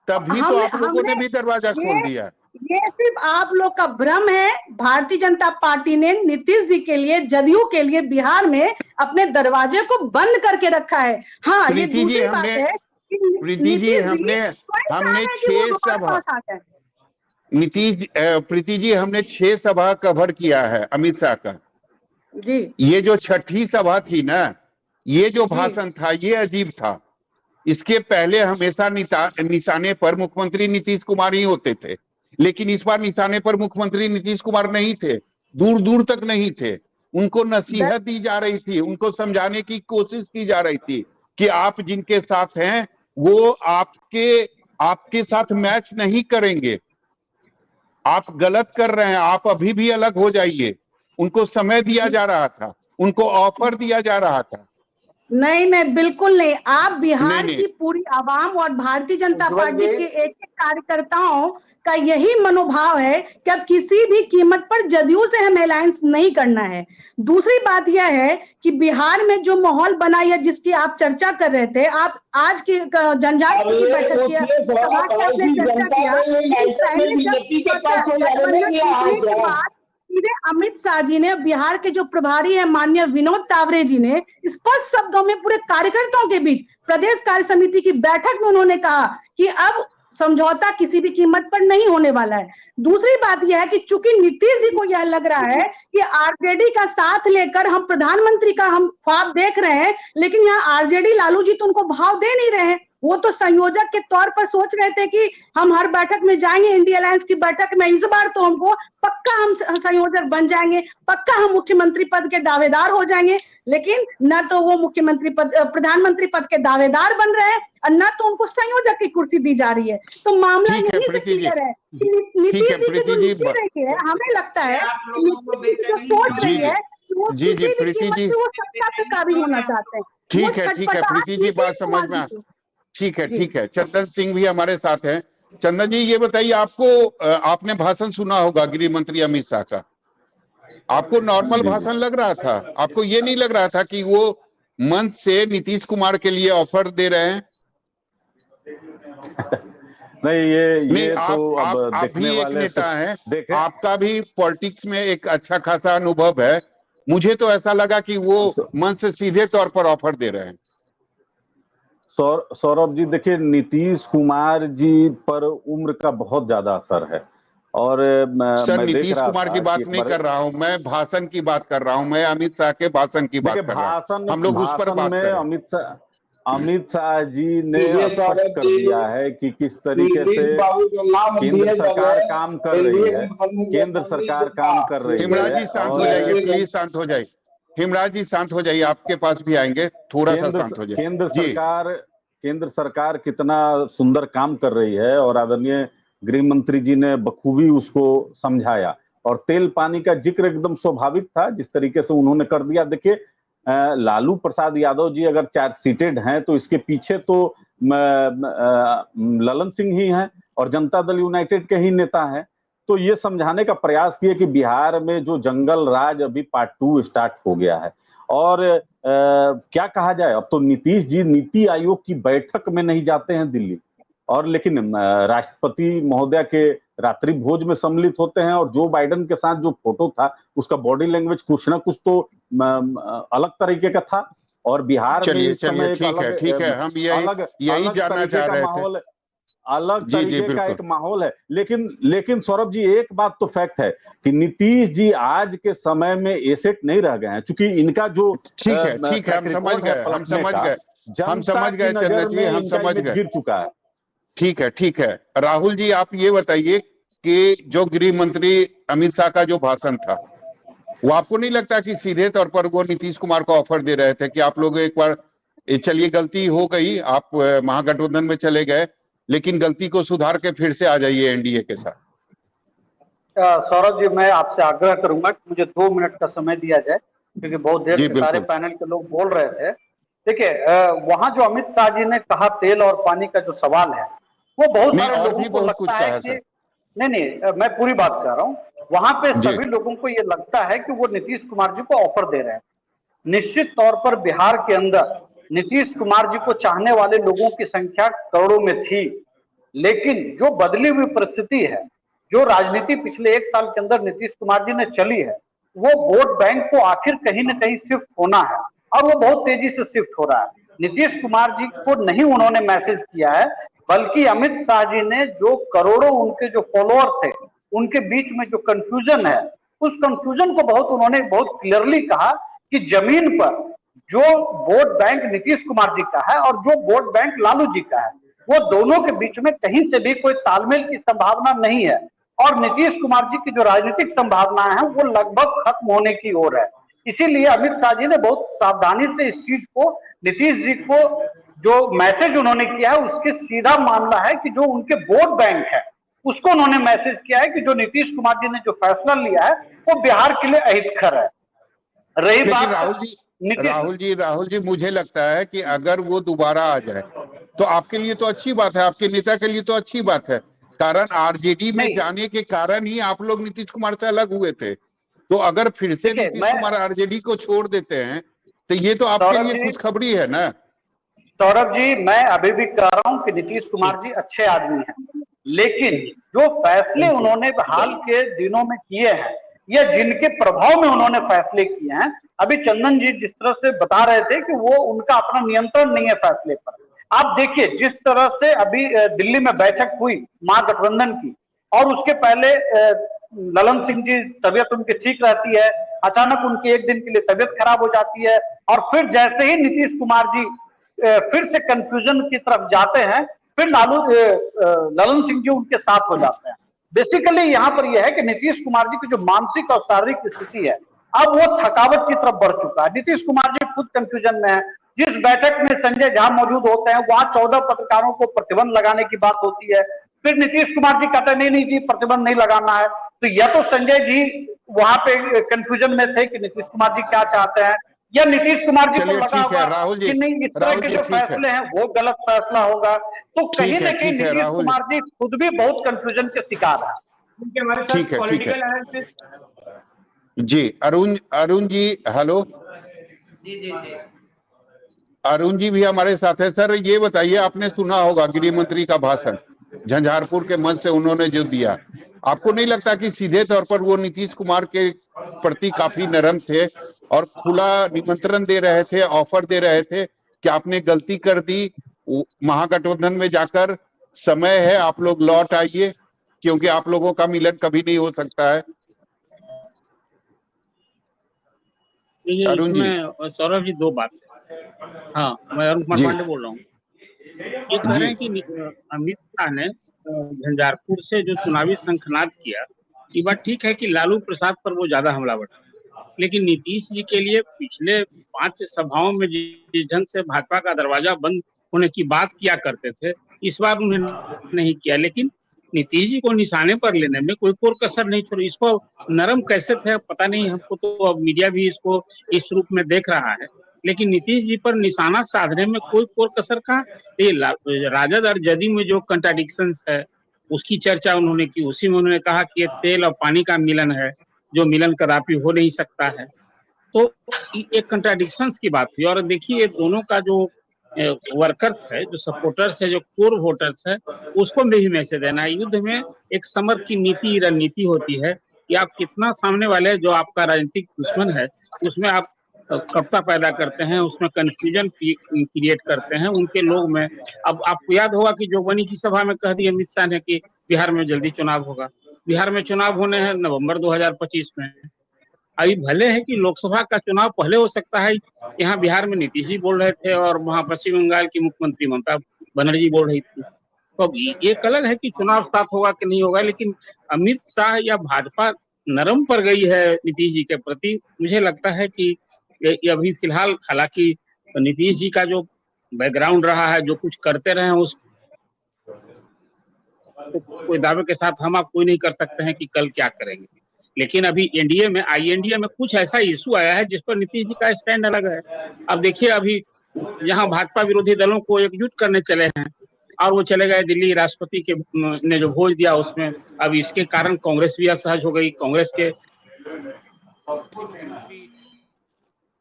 तभी तो आप लोगों ने भी दरवाजा खोल दिया। ये सिर्फ आप लोग का भ्रम है। भारतीय जनता पार्टी ने नीतीश जी के लिए, जदयू के लिए बिहार में अपने दरवाजे को बंद करके रखा है। हाँ, ये दूसरी बात है कि प्रीति जी हमने 6 सभा, प्रीति जी हमने 6 सभा कवर किया है अमित शाह का जी। ये जो 6ठी सभा थी ना, ये जो भाषण था ये अजीब था। इसके पहले हमेशा निशाने पर मुख्यमंत्री नीतीश कुमार ही होते थे, लेकिन इस बार निशाने पर मुख्यमंत्री नीतीश कुमार नहीं थे, दूर दूर तक नहीं थे। उनको नसीहत दी जा रही थी, उनको समझाने की कोशिश की जा रही थी कि आप जिनके साथ हैं वो आपके साथ मैच नहीं करेंगे, आप गलत कर रहे हैं, आप अभी भी अलग हो जाइए। उनको समय दिया जा रहा था, उनको ऑफर दिया जा रहा था। नहीं, बिल्कुल नहीं। आप बिहार की पूरी आवाम और भारतीय जनता पार्टी के एक कार्यकर्ताओं का यही मनोभाव है कि अब किसी भी कीमत पर जदयू से हमें अलायंस नहीं करना है। दूसरी बात यह है कि बिहार में जो माहौल बना या जिसकी आप चर्चा कर रहे थे, आप आज की झंझारपुर की बैठक किया, सीधे अमित शाह जी ने, बिहार के जो प्रभारी है माननीय विनोद तावरे जी ने स्पष्ट शब्दों में पूरे कार्यकर्ताओं के बीच प्रदेश कार्य समिति की बैठक में उन्होंने कहा कि अब समझौता किसी भी कीमत पर नहीं होने वाला है। दूसरी बात यह है कि चूंकि नीतीश जी को यह लग रहा है कि आरजेडी का साथ लेकर हम प्रधानमंत्री का हम ख्वाब देख रहे हैं, लेकिन यहाँ आरजेडी लालू जी तो उनको भाव दे नहीं रहे हैं। वो तो संयोजक के तौर पर सोच रहे थे कि हम हर बैठक में जाएंगे, इंडिया अलायंस की बैठक में, इस बार तो हमको पक्का हम संयोजक बन जाएंगे, पक्का हम मुख्यमंत्री पद के दावेदार हो जाएंगे। लेकिन न तो वो प्रधानमंत्री पद के दावेदार बन रहे हैं और न तो उनको संयोजक की कुर्सी दी जा रही है। तो मामला यही से क्लियर है। नीतीश जी है, हमें लगता है सोच रही है वो सत्ता पे काबिज होना चाहते हैं। ठीक है प्रीति जी, बात समझ में। ठीक है। चंदन सिंह भी हमारे साथ हैं। चंदन जी ये बताइए, आपने भाषण सुना होगा गृह मंत्री अमित शाह का, आपको नॉर्मल भाषण लग रहा था? आपको ये नहीं लग रहा था कि वो मंच से नीतीश कुमार के लिए ऑफर दे रहे हैं? नहीं, आप भी एक नेता हैं, आपका भी पॉलिटिक्स में एक अच्छा खासा अनुभव है। मुझे तो ऐसा लगा कि वो मंच से सीधे तौर पर ऑफर दे रहे हैं। सौरभ जी देखिए, नीतीश कुमार जी पर उम्र का बहुत ज्यादा असर है और सर मैं देख नीतीश रहा कुमार था की बात कि एक नहीं बार कर रहा हूं, मैं भाषण की बात कर रहा हूं, मैं अमित शाह के भाषण की बात देखिए कर रहा हूं, हम लोग उस पर भाषण बात में करें। अमित शाह जी ने ये स्पष्ट सौरभ कर जी, दिया है कि किस तरीके नीतीश से बाबू का नाम केंद्र लिए सरकार बगैर काम कर रही एनडीए है, की बनने के केंद्र बनने सरकार से काम कर रही हिमराज है जी शांत हो और जाइए, प्लीज शांत हो जाइए। हिमराज जी शांत हो जाइए, आपके पास भी आएंगे, थोड़ा सा शांत हो जाइए जी। केंद्र सरकार कितना सुंदर काम कर रही है और आदरणीय गृह मंत्री जी ने बखूबी उसको समझाया और तेल पानी का जिक्र एकदम स्वाभाविक था जिस तरीके से उन्होंने कर दिया। देखिए लालू प्रसाद यादव जी अगर चार्ज सीटेड हैं तो इसके पीछे तो ललन सिंह ही हैं और जनता दल यूनाइटेड के ही नेता हैं। तो ये समझाने का प्रयास किए कि बिहार में जो जंगल राज अभी पार्ट 2 स्टार्ट हो गया है और क्या कहा जाए, अब तो नीतीश जी नीति आयोग की बैठक में नहीं जाते हैं दिल्ली और लेकिन राष्ट्रपति महोदय के रात्रि भोज में सम्मिलित होते हैं और जो बाइडेन के साथ जो फोटो था उसका बॉडी लैंग्वेज कुछ ना कुछ तो अलग तरीके का था। और बिहार में इस समय ठीक है, हम यही जानना चाह रहे थे। अलग तरीके का एक माहौल है। लेकिन सौरभ जी एक बात तो फैक्ट है कि नीतीश जी आज के समय में एसेट नहीं रह गए हैं, क्योंकि इनका जो ठीक है हम समझ गए चंद्र जी, हम समझ गए, गिर चुका है। ठीक है राहुल जी, आप ये बताइए कि जो गृह मंत्री अमित शाह का जो भाषण था वो आपको नहीं लगता कि सीधे तौर पर वो नीतीश कुमार को ऑफर दे रहे थे कि आप लोग एक बार चलिए गलती हो गई, आप महागठबंधन में चले गए, लेकिन गलती को सुधार के फिर से आ जाइए एनडीए के साथ। सौरभ जी, मैं आपसे आग्रह करूंगा कि मुझे 2 मिनट का समय दिया जाए, क्योंकि बहुत देर से सारे पैनल के लोग बोल रहे थे। देखिए वहां जो अमित शाह जी ने कहा तेल और पानी का जो सवाल है वो बहुत सारे लोगों को लगता है कि नहीं, मैं पूरी बात कर रहा हूँ। वहां पे सभी लोगों को ये लगता है कि वो नीतीश कुमार जी को ऑफर दे रहे हैं। निश्चित तौर पर बिहार के अंदर नीतीश कुमार जी को चाहने वाले लोगों की संख्या करोड़ों में थी, लेकिन जो बदली हुई परिस्थिति है, जो राजनीति पिछले 1 साल के अंदर नीतीश कुमार जी ने चली है, वो वोट बैंक को आखिर कहीं न कहीं शिफ्ट होना है और वो बहुत तेजी से शिफ्ट हो रहा है। नीतीश कुमार जी को नहीं उन्होंने मैसेज किया है, बल्कि अमित शाह जी ने जो करोड़ों उनके जो फॉलोअर थे उनके बीच में जो कंफ्यूजन है, उस कंफ्यूजन को उन्होंने बहुत क्लियरली कहा कि जमीन पर जो वोट बैंक नीतीश कुमार जी का है और जो वोट बैंक लालू जी का है, वो दोनों के बीच में कहीं से भी कोई तालमेल की संभावना नहीं है और नीतीश कुमार जी की जो राजनीतिक संभावना है वो लगभग खत्म होने की ओर है। इसीलिए अमित शाह जी ने बहुत सावधानी से इस चीज को, नीतीश जी को जो मैसेज उन्होंने किया है उसके सीधा मामला है कि जो उनके वोट बैंक है उसको उन्होंने मैसेज किया है कि जो नीतीश कुमार जी ने जो फैसला लिया है वो बिहार के लिए अहितकर है। रही बात राहुल जी मुझे लगता है कि अगर वो दोबारा आ जाए तो आपके लिए तो अच्छी बात है, आपके नेता के लिए तो अच्छी बात है। कारण आरजेडी में जाने के कारण ही आप लोग नीतीश कुमार से अलग हुए थे, तो अगर फिर से नीतीश कुमार आरजेडी को छोड़ देते हैं तो ये तो आपके लिए खुशखबरी है ना। सौरभ जी, मैं अभी भी कह रहा हूं कि नीतीश कुमार जी अच्छे आदमी हैं, लेकिन जो फैसले उन्होंने हाल के दिनों में किए हैं या जिनके प्रभाव में उन्होंने फैसले किए हैं, अभी चंदन जी जिस तरह से बता रहे थे कि वो उनका अपना नियंत्रण नहीं है फैसले पर। आप देखिए जिस तरह से अभी दिल्ली में बैठक हुई महागठबंधन की और उसके पहले ललन सिंह जी तबियत उनकी ठीक रहती है, अचानक उनकी एक दिन के लिए तबियत खराब हो जाती है और फिर जैसे ही नीतीश कुमार जी फिर से कंफ्यूजन की तरफ जाते हैं, फिर ललन सिंह जी उनके साथ हो जाते हैं। बेसिकली यहाँ पर यह है कि नीतीश कुमार जी की जो मानसिक और शारीरिक स्थिति है अब वो थकावट की तरफ बढ़ चुका है। नीतीश कुमार जी खुद कंफ्यूजन में है। जिस बैठक में संजय झा मौजूद होते हैं वहां 14 पत्रकारों को प्रतिबंध लगाने की बात होती है, फिर नीतीश कुमार जी कहते हैं नहीं जी प्रतिबंध नहीं लगाना है। तो या तो संजय जी वहां पे कंफ्यूजन में थे कि नीतीश कुमार जी क्या चाहते हैं, या नीतीश कुमार जी को लगा होगा कि नहीं इस तरह के जो फैसले हैं वो गलत फैसला होगा। तो कहीं ना कहीं नीतीश कुमार जी खुद भी बहुत कंफ्यूजन के शिकार है। ठीक है जी। अरुण जी हेलो। जी अरुण जी भी हमारे साथ है। सर ये बताइए, आपने सुना होगा गृह मंत्री का भाषण झंझारपुर के मंच से उन्होंने जो दिया, आपको नहीं लगता कि सीधे तौर पर वो नीतीश कुमार के प्रति काफी नरम थे और खुला निमंत्रण दे रहे थे, ऑफर दे रहे थे कि आपने गलती कर दी, महागठबंधन में जाकर समय है, आप लोग लौट आइए, क्योंकि आप लोगों का मिलन कभी नहीं हो सकता है। अरुण जी। सौरभ जी, दो बात। हाँ, मैं अरुण कुमार पांडे बोल रहा हूँ। ये कह रहे हैं कि अमित शाह ने झंझारपुर से जो चुनावी शंखनाद किया, ये बात ठीक है कि लालू प्रसाद पर वो ज्यादा हमलावर, लेकिन नीतीश जी के लिए पिछले 5 सभाओं में जिस ढंग से भाजपा का दरवाजा बंद होने की बात किया करते थे, इस बार उन्होंने नहीं किया। लेकिन नीतीश जी को निशाने पर लेने में कोई कोर कसर नहीं छोड़ी। इसको नरम कैसे थे पता नहीं हमको, तो अब मीडिया भी इसको इस रूप में देख रहा है, लेकिन नीतीश जी पर निशाना साधने में कोई कोर कसर कहा। ये राजद और जदयू में जो कंट्राडिक्शंस है उसकी चर्चा उन्होंने की। उसी में उन्होंने कहा कि ये तेल और पानी का मिलन है, जो मिलन कदापि हो नहीं सकता है। तो एक कंट्राडिक्शंस की बात हुई। और देखिए, ये दोनों का जो वर्कर्स है, जो सपोर्टर्स है, जो कोर वोटर्स है, उसको भी मैसेज देना है। युद्ध में एक समर की नीति रणनीति होती है कि आप कितना सामने वाले जो आपका राजनीतिक दुश्मन है उसमें आप कपटा पैदा करते हैं, उसमें कंफ्यूजन क्रिएट करते हैं उनके लोग में। अब आपको याद होगा कि जोगबनी की सभा में कह दिया अमित शाह ने कि बिहार में जल्दी चुनाव होगा। बिहार में चुनाव होने हैं नवंबर 2025 में। अभी भले है कि लोकसभा का चुनाव पहले हो सकता है, यहाँ बिहार में नीतीश जी बोल रहे थे और वहाँ पश्चिम बंगाल की मुख्यमंत्री ममता बनर्जी बोल रही थी। तो ये अलग है कि चुनाव साथ होगा कि नहीं होगा, लेकिन अमित शाह या भाजपा नरम पर गई है नीतीश जी के प्रति। मुझे लगता है कि ये अभी फिलहाल, हालांकि नीतीश जी का जो बैकग्राउंड रहा है, जो कुछ करते रहे हैं, उस कोई दावे के साथ हम आप कोई नहीं कर सकते हैं कि कल क्या करेंगे। लेकिन अभी एनडीए में आईएनडीए में कुछ ऐसा इशू आया है जिस पर नीतीश जी का स्टैंड अलग है। अब देखिए, अभी यहाँ भाजपा विरोधी दलों को एकजुट करने चले हैं और वो चले गए दिल्ली। राष्ट्रपति के ने जो भोज दिया उसमें अब इसके कारण कांग्रेस भी असहज हो गई। कांग्रेस के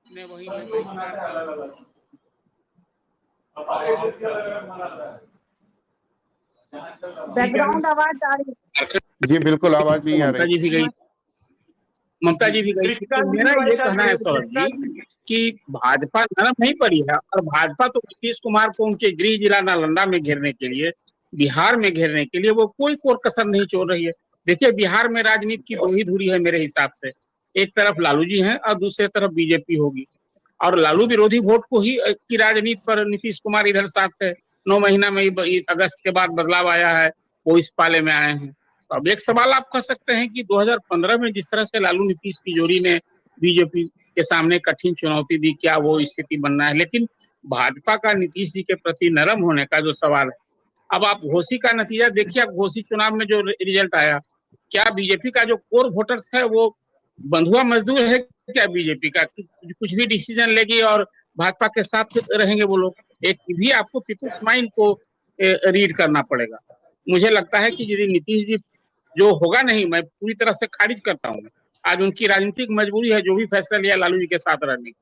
ने वही बैकग्राउंड आवाज आ रही है जी, बिल्कुल आवाज नहीं आ रही। ममता जी भी गई। तो मेरा ये कहना है सौरभ जी कि भाजपा नरम नहीं पड़ी है, और भाजपा तो नीतीश कुमार को उनके गृह जिला नालंदा में घेरने के लिए, बिहार में घेरने के लिए वो कोई कोर कसर नहीं छोड़ रही है। देखिए, बिहार में राजनीति की दो ही धुरी है मेरे हिसाब से। एक तरफ लालू जी हैं और दूसरी तरफ बीजेपी होगी, और लालू विरोधी वोट को ही की राजनीति पर नीतीश कुमार इधर साथ है। 9 महीना में अगस्त के बाद बदलाव आया है, वो इस पाले में आए हैं। तो अब एक सवाल आप कह सकते हैं कि 2015 में जिस तरह से लालू नीतीश की जोड़ी ने बीजेपी के सामने कठिन चुनौती दी, क्या वो स्थिति बनना है। लेकिन भाजपा का नीतीश जी के प्रति नरम होने का जो सवाल है, अब आप घोसी का नतीजा देखिए। घोसी चुनाव में जो रिजल्ट आया, क्या बीजेपी का जो कोर वोटर्स है वो बंधुआ मजदूर है क्या बीजेपी का? कुछ भी डिसीजन लेगी और भाजपा के साथ रहेंगे वो लोग। एक भी आपको पीपुल्स माइंड को रीड करना पड़ेगा। मुझे लगता है कि यदि नीतीश जी जो होगा नहीं, मैं पूरी तरह से खारिज करता हूँ। आज उनकी राजनीतिक मजबूरी है जो भी फैसला लिया लालू जी के साथ रहने की,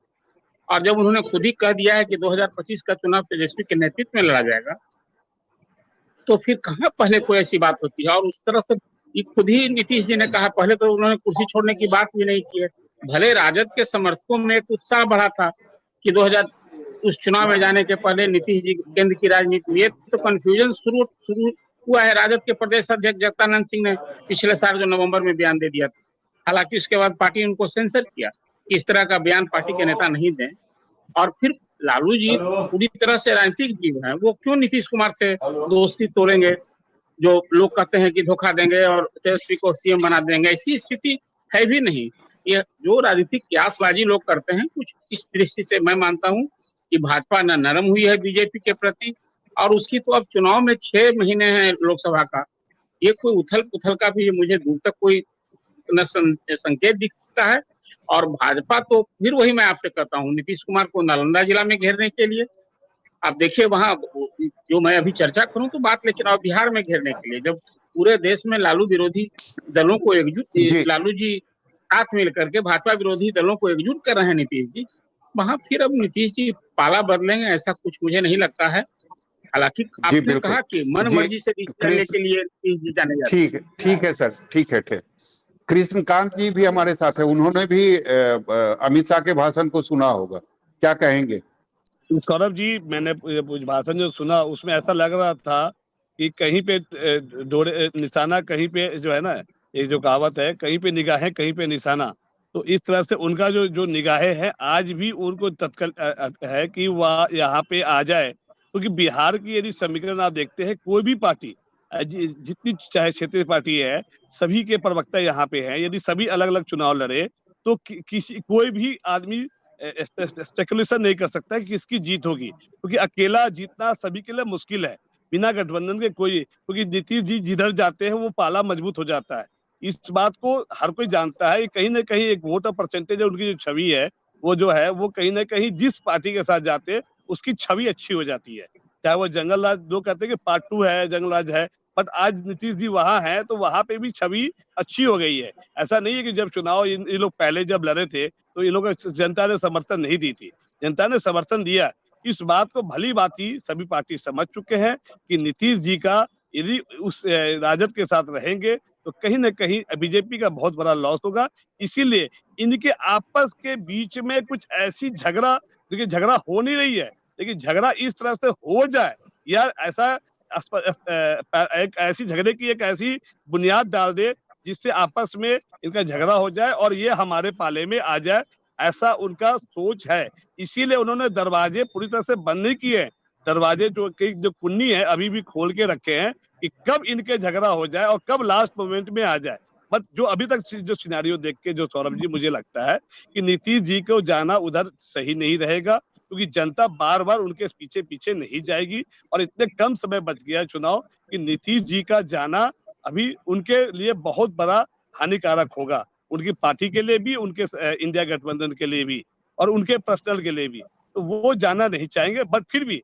और जब उन्होंने खुद ही कह दिया है कि 2025 का चुनाव तेजस्वी के नेतृत्व में लड़ा जाएगा, तो फिर कहाँ पहले कोई ऐसी बात होती है। और उस तरह से खुद ही नीतीश जी ने कहा, पहले तो उन्होंने कुर्सी छोड़ने की बात भी नहीं की है। भले राजद के समर्थकों में एक उत्साह बढ़ा था कि 2000 उस चुनाव में जाने के पहले नीतीश जी केंद्र की राजनीति में, तो कंफ्यूजन शुरू हुआ है। राजद के प्रदेश अध्यक्ष जगदानंद सिंह ने पिछले साल जो नवंबर में बयान दे दिया था, हालांकि उसके बाद पार्टी उनको सेंसर किया कि इस तरह का बयान पार्टी के नेता नहीं दें। और फिर लालू जी पूरी तरह से राजनीतिक जीव है, वो क्यों नीतीश कुमार से दोस्ती तोड़ेंगे, जो लोग कहते हैं कि धोखा देंगे और तेजस्वी को सीएम बना देंगे। ऐसी स्थिति है भी नहीं। ये जो राजनीतिक क्यासबाजी लोग करते हैं, कुछ इस दृष्टि से मैं मानता हूँ कि भाजपा न नरम हुई है बीजेपी के प्रति, और उसकी तो अब चुनाव में 6 महीने हैं लोकसभा का, ये कोई उथल पुथल का भी मुझे दूर तक कोई न संकेत दिखता है। और भाजपा तो फिर वही मैं आपसे कहता हूँ, नीतीश कुमार को नालंदा जिला में घेरने के लिए, आप देखिए वहां जो मैं अभी चर्चा करूं तो बात, लेकिन अब बिहार में घेरने के लिए, जब पूरे देश में लालू विरोधी दलों को एकजुट, लालू जी साथ मिल करके भाजपा विरोधी दलों को एकजुट कर रहे हैं नीतीश जी, वहां फिर अब नीतीश जी पाला बदलेंगे ऐसा कुछ मुझे नहीं लगता है। हालांकि आपने कहा कि मन मर्जी से करने के लिए नीतीश जी जाने जाते हैं। ठीक है सर, ठीक है। कृष्णकांत जी भी हमारे साथ है, उन्होंने भी अमित शाह के भाषण को सुना होगा, क्या कहेंगे? सौरभ जी, मैंने भाषण जो सुना उसमें ऐसा लग रहा था कि कहीं पे डोरे निशाना कहीं पे जो है ना, एक जो कहावत है, कहीं पे निगाहें कहीं पे निशाना, तो इस तरह से उनका जो निगाहें है आज भी उनको तत्काल है कि वह यहाँ पे आ जाए, क्योंकि बिहार की यदि समीकरण आप देखते हैं, कोई भी पार्टी जितनी चाहे क्षेत्रीय पार्टी है, सभी के प्रवक्ता यहाँ पे हैं। यदि सभी अलग अलग चुनाव लड़े तो कोई भी आदमी स्पेकुलेशन नहीं कर सकता कि किसकी जीत होगी, क्योंकि अकेला जीतना सभी के लिए मुश्किल है बिना गठबंधन के। क्योंकि नीतीश जी जिधर जाते हैं वो पाला मजबूत हो जाता है, इस बात को हर कोई जानता है। कहीं ना कहीं एक वोटर परसेंटेज, उनकी जो छवि है वो जो है वो कहीं ना कहीं जिस पार्टी के साथ जाते हैं उसकी छवि अच्छी हो जाती है। चाहे वो जंगल राज, लोग कहते हैं कि पार्ट 2 है, जंगल राज है, बट आज नीतीश जी वहां हैं तो वहां पे भी छवि अच्छी हो गई है। ऐसा नहीं है कि जब चुनाव ये लोग पहले जब लड़े थे तो ये लोग जनता ने समर्थन नहीं दी थी, जनता ने समर्थन दिया। इस बात को भली भांति सभी पार्टी समझ चुके हैं कि नीतीश जी का यदि उस राजद के साथ रहेंगे तो कहीं ना कहीं बीजेपी का बहुत बड़ा लॉस होगा। इसीलिए इनके आपस के बीच में कुछ ऐसी झगड़ा, देखिए झगड़ा हो नहीं रही है, लेकिन झगड़ा इस तरह से हो जाए या ऐसा एक ऐसी झगड़े की एक ऐसी बुनियाद डाल दे जिससे आपस में इनका झगड़ा हो जाए और ये हमारे पाले में आ जाए, ऐसा उनका सोच है। इसीलिए उन्होंने दरवाजे पूरी तरह से बंद नहीं किए, दरवाजे जो कुन्नी है अभी भी खोल के रखे हैं कि कब इनके झगड़ा हो जाए और कब लास्ट मोमेंट में आ जाए। बट जो अभी तक जो सिनेरियो देख के जो सौरभ जी मुझे लगता है कि नीतीश जी को जाना उधर सही नहीं रहेगा, क्योंकि जनता बार बार उनके पीछे पीछे नहीं जाएगी और इतने कम समय बच गया चुनाव कि नीतीश जी का जाना अभी उनके लिए बहुत बड़ा हानिकारक होगा, उनकी पार्टी के लिए भी, उनके इंडिया गठबंधन के लिए भी और उनके पर्सनल के लिए भी। तो वो जाना नहीं चाहेंगे, बट फिर भी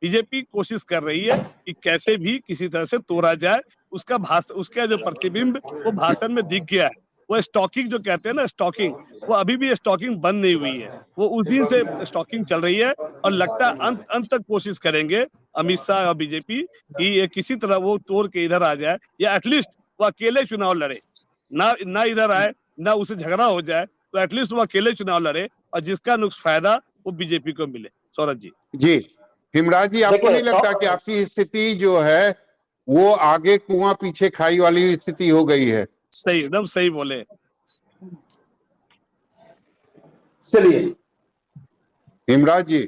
बीजेपी कोशिश कर रही है कि कैसे भी किसी तरह से तोड़ा जाए। उसका जो प्रतिबिंब वो भाषण में दिख गया है। वो स्टॉकिंग जो कहते हैं ना, स्टॉकिंग, वो अभी भी स्टॉकिंग बंद नहीं हुई है, वो उस दिन से स्टॉकिंग चल रही है और लगता है अंत तक कोशिश करेंगे अमित शाह और बीजेपी कि ये किसी तरह वो तोड़ के इधर आ जाए या एटलीस्ट वो अकेले चुनाव लड़े, ना इधर आए, ना उसे झगड़ा हो जाए, तो एटलीस्ट वो अकेले चुनाव लड़े और जिसका फायदा वो बीजेपी को मिले। सौरभ जी। हिमराज जी, आपको नहीं लगता कि आपकी स्थिति जो है वो आगे कुआं पीछे खाई वाली स्थिति हो गई है? सही, एकदम सही बोले। चलिए हिमराज जी,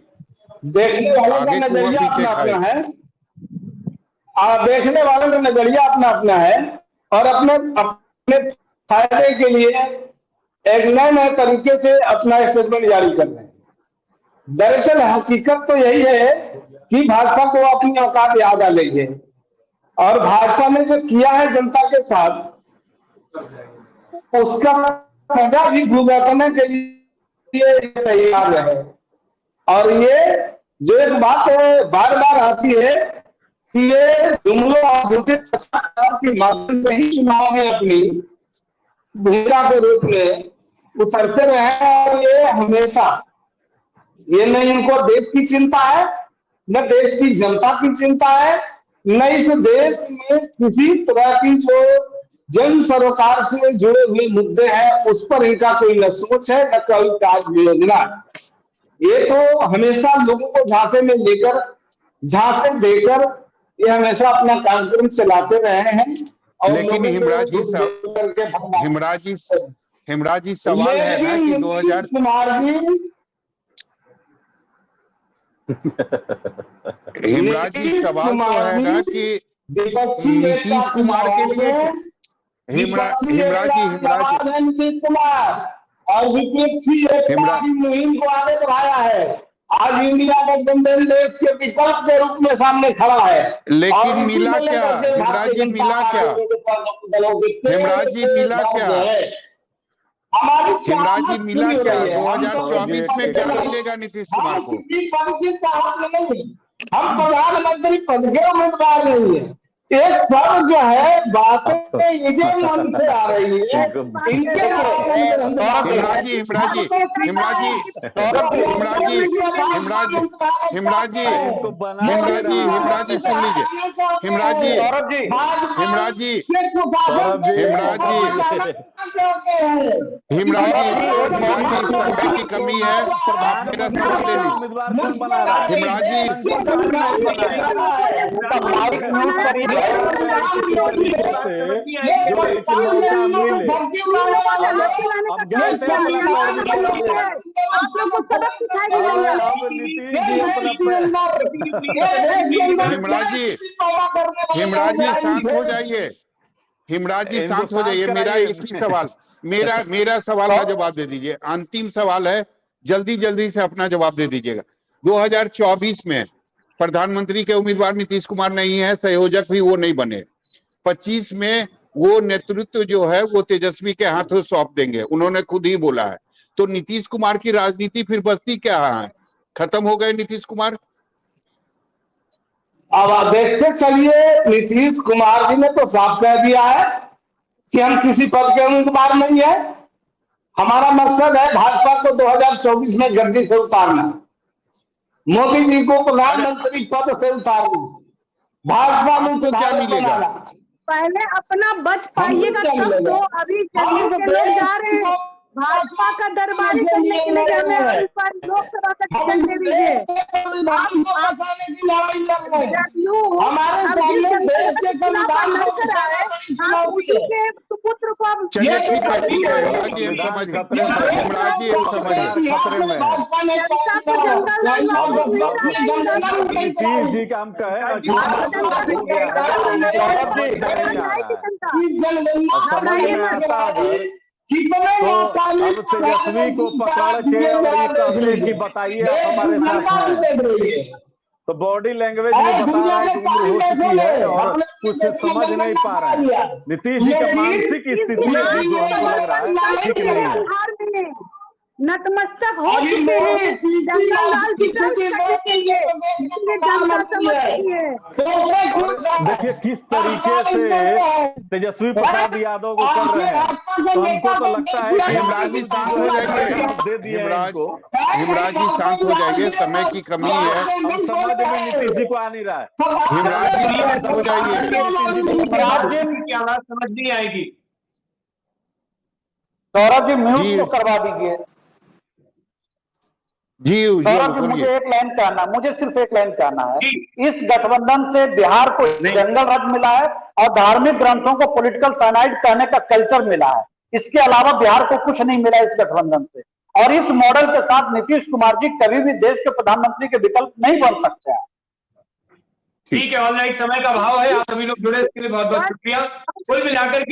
देखने वाले का नजरिया अपना अपना है, देखने वाले का नजरिया अपना अपना है और अपने फायदे के लिए एक नए तरीके से अपना स्टेटमेंट जारी कर रहे हैं। दरअसल हकीकत तो यही है कि भाजपा को अपनी औकात याद आ गई है और भाजपा ने जो किया है जनता के साथ उसका मजा भी भुगतने के लिए तैयार है। और ये जो एक बात बार बार आती है कि ये जुमलों और झूठे प्रचार के माध्यम से ही चुनाव में अपनी भूमिका के रूप में उतरते रहे हैं और ये हमेशा, ये न इनको देश की चिंता है, न देश की जनता की चिंता है, न इस देश में किसी तरह की जो जन सरोकार से जुड़े हुए मुद्दे हैं उस पर इनका कोई न सोच है न कोई कार्य योजना। ये तो हमेशा लोगों को झांसे में लेकर, झांसे देकर ये हमेशा अपना कार्यक्रम चलाते रहे हैं। लेकिन हिमराज जी सवाल है ना कि 2000 हिमराज जी सवाल तो है ना कि नीतीश कुमार के लिए हिमराज कुमार और मुहिम को आगे बढ़ाया है। आज इंडिया गठबंधन देश के विकल्प के रूप में सामने खड़ा है। लेकिन मिला क्या हिमराज जी, मिला क्या हिमराज जी, मिला क्या हिमराज जी, मिला क्या 2024 में क्या मिलेगा नीतीश कुमार को? हम प्रधानमंत्री पद के उम्मीदवार नहीं है, ये सब जो है बातें इनके मन से आ रही है, इनके हिमराज जी सुन लीजिए। हिमराज जी समय की कमी है, आप मेरा सवाल ले लीजिए। हिमराज जी शांत हो जाइए, हिमराज जी शांत हो जाइए। मेरा एक ही सवाल, मेरा सवाल का जवाब दे दीजिए। अंतिम सवाल है, जल्दी से अपना जवाब दे दीजिएगा। 2024 में प्रधानमंत्री के उम्मीदवार नीतीश कुमार नहीं है, संयोजक भी वो नहीं बने। 25 में वो नेतृत्व जो है वो तेजस्वी के हाथों सौंप देंगे, उन्होंने खुद ही बोला है। तो नीतीश कुमार की राजनीति फिर बचती क्या है? खत्म हो गए नीतीश कुमार? अब आप देखते चलिए, नीतीश कुमार जी ने तो साफ कह दिया है कि हम किसी पद के उम्मीदवार नहीं है। हमारा मकसद है भाजपा को 2024 में गद्दी से उतारना, मोदी जी को प्रधानमंत्री पद से उतारना, भाजपा में तो क्या मिलेगा? पहले अपना बच पाइएगा तब तो। अभी जल्दी से ले जा रहे हैं, भाजपा का दरबारी करने के लिए हमें लोकसभा का टिकट दे दीजिए। सुपुत्र को आप चलिए ठीक है, हम समझ गए। हिमराज जी हम समझ गए। नीतीश जी का हम कहे अब तेजस्वी को पकड़ के और कि बताइए हमारे साथ है, तो बॉडी लैंग्वेज में बता रहा है कि उम्र हो चुकी है और कुछ समझ नहीं पा रहा है। नीतीश जी का मानसिक स्थिति जो हमको लग रहा है ठीक नहीं है। नतमस्तक हो चुके हैं, जंगललाल देखिए किस तरीके से तेजस्वी प्रसाद यादव को कर रहे हैं, तो हमको तो लगता है कि हिमराज जी शांत हो जाएंगे, दे दिए हिमराज जी शांत हो जाएंगे, समय की कमी है। अब समझ में नीतीश जी को आ नहीं रहा है। हिमराज जी शांत हो जाइए, की आवाज समझ नहीं आएगी। सौरभ जी म्यूट को करवा दीजिए। सौरभ जी मुझे सिर्फ एक लाइन कहना है। इस गठबंधन से बिहार को जंगल राज मिला है और धार्मिक ग्रंथों को पॉलिटिकल साइनाइड कहने का कल्चर मिला है। इसके अलावा बिहार को कुछ नहीं मिला इस गठबंधन से, और इस मॉडल के साथ नीतीश कुमार जी कभी भी देश के प्रधानमंत्री के विकल्प नहीं बन सकते हैं। ठीक है, ऑनलाइन समय का भाव है, आप सभी लोग जुड़े इसके लिए बहुत बहुत शुक्रिया। कुल मिलाकर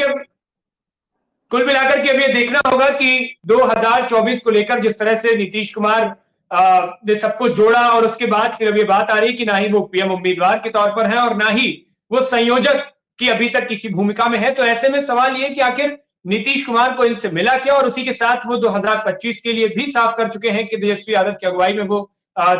के अब ये देखना होगा कि 2024 को लेकर जिस तरह से नीतीश कुमार ने सबको जोड़ा और उसके बाद फिर अब ये बात आ रही कि ना ही वो पीएम उम्मीदवार के तौर पर है और ना ही वो संयोजक की अभी तक किसी भूमिका में है। तो ऐसे में सवाल ये कि आखिर नीतीश कुमार को इनसे मिला क्या, और उसी के साथ वो 2025 के लिए भी साफ कर चुके हैं कि तेजस्वी यादव की अगुवाई में वो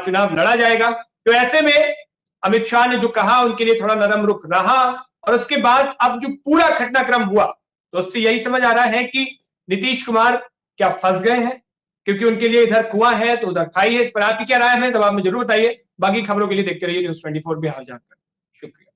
चुनाव लड़ा जाएगा। तो ऐसे में अमित शाह ने जो कहा उनके लिए थोड़ा नरम रुख रहा, और उसके बाद अब जो पूरा घटनाक्रम हुआ तो उससे यही समझ आ रहा है कि नीतीश कुमार क्या फंस गए हैं, क्योंकि उनके लिए इधर कुआं है तो उधर खाई है। इस पर आपकी क्या राय है, दबाव में जरूर बताइए। बाकी खबरों के लिए देखते रहिए News 24 बिहार झारखंड। शुक्रिया।